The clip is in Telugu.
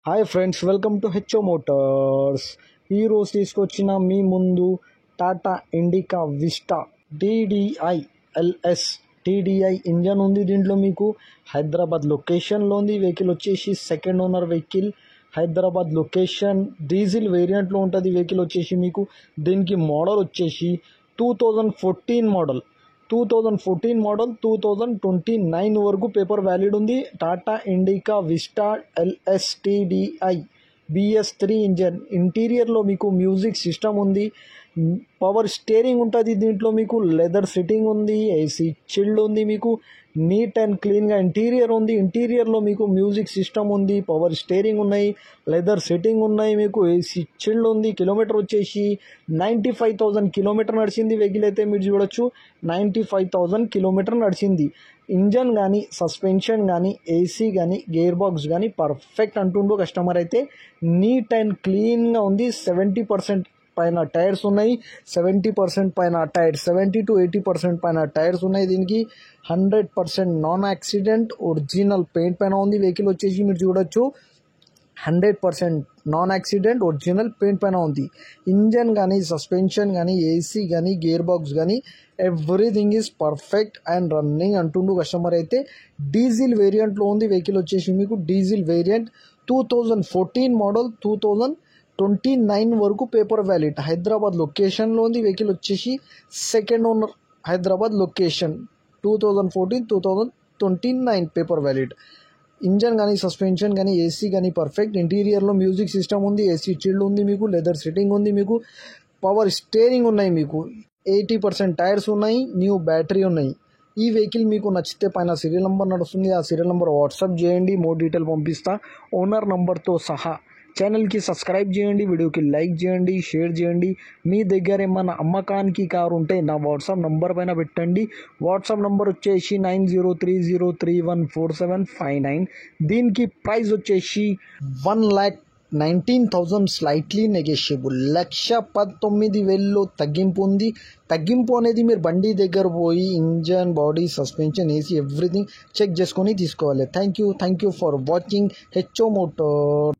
Hi friends, welcome to HO motors. ఈరోజు తీసుకొచ్చిన మీ ముందు Tata Indica Vista DDI LS TDI engine ఉంది. దీంట్లో మీకు హైదరాబాద్ లొకేషన్లో ఉంది. వెహికల్ వచ్చేసి second owner vehicle, Hyderabad location, diesel వేరియంట్లో ఉంటుంది. వెహికల్ వచ్చేసి మీకు దీనికి మోడల్ వచ్చేసి 2014 మోడల్ 2029 వరకు పేపర్ వ్యాలిడ్ ఉంది. Tata Indica Vista LS TDI BS3 engine. ఇంటీరియర్లో మీకు మ్యూజిక్ సిస్టమ్ ఉంది, పవర్ స్టీరింగ్ ఉంటుంది. దీంట్లో మీకు లెదర్ సిట్టింగ్ ఉంది, AC చిల్డ్ ఉంది, మీకు నీట్ అండ్ క్లీన్గా ఇంటీరియర్ ఉంది. ఇంటీరియర్లో మీకు మ్యూజిక్ సిస్టమ్ ఉంది, పవర్ స్టీరింగ్ ఉన్నాయి, లెదర్ సిట్టింగ్ ఉన్నాయి, మీకు AC చిల్డ్ ఉంది. కిలోమీటర్ వచ్చేసి 95,000 కిలోమీటర్ నడిచింది. వెహికల్ అయితే మీరు చూడొచ్చు 95,000 కిలోమీటర్ నడిచింది. ఇంజన్ కానీ, సస్పెన్షన్ కానీ, AC కానీ, గేర్ బాక్స్ కానీ పర్ఫెక్ట్ అంటుండో కస్టమర్. అయితే నీట్ అండ్ క్లీన్గా ఉంది. 70% పైన టైర్స్ ఉన్నాయి, 70% పైన టైర్స్, 70 to 80% పైన టైర్స్ ఉన్నాయి. దీనికి 100% నాన్ యాక్సిడెంట్ ఒరిజినల్ పెయింట్ పైన ఉంది. వెహికల్ వచ్చేసి మీరు చూడొచ్చు 100% నాన్ యాక్సిడెంట్ ఒరిజినల్ పెయింట్ పైన ఉంది. ఇంజన్ కానీ, సస్పెన్షన్ కానీ, AC కానీ, గేర్ బాక్స్ కానీ everything is perfect and running అంటుండు కస్టమర్. అయితే డీజిల్ వేరియంట్లో ఉంది. వెహికల్ వచ్చేసి మీకు డీజిల్ వేరియంట్ 2014 మోడల్, 2029 వరకు పేపర్ వ్యాలిడ్. హైదరాబాద్ లొకేషన్లో ఉంది. వెహికల్ వచ్చేసి second owner, Hyderabad location, 2014-2029 paper valid. Engine కానీ, సస్పెన్షన్ కానీ, AC కానీ పర్ఫెక్ట్. ఇంటీరియర్లో మ్యూజిక్ సిస్టమ్ ఉంది, AC చిల్డ్ ఉంది, మీకు లెదర్ సిట్టింగ్ ఉంది, మీకు పవర్ స్టీరింగ్ ఉన్నాయి, మీకు 80% టైర్స్ ఉన్నాయి, న్యూ బ్యాటరీ ఉన్నాయి. ఈ వెహికల్ మీకు నచ్చితే పైన సీరియల్ నెంబర్ నడుస్తుంది, ఆ సీరియల్ నెంబర్ వాట్సాప్ చేయండి, మోర్ డీటెయిల్ పంపిస్తా ఓనర్ నెంబర్తో సహా. ఛానల్కి సబ్స్క్రైబ్ చేయండి, వీడియోకి లైక్ చేయండి, షేర్ చేయండి. మీ దగ్గర ఏమన్నా అమ్మకానికి కారు ఉంటే నా వాట్సాప్ నంబర్ పైన పెట్టండి. వాట్సాప్ నంబర్ వచ్చేసి 9030314759. దీనికి ప్రైస్ వచ్చేసి 1,19,000 స్లైట్లీ నెగోషియబుల్. 1,19,000 తగ్గింపు ఉంది. తగ్గింపు అనేది మీరు బండి దగ్గర పోయి engine, body, suspension, AC everything check చేసుకొని తీసుకోవాలి. Thank you for watching HO motor.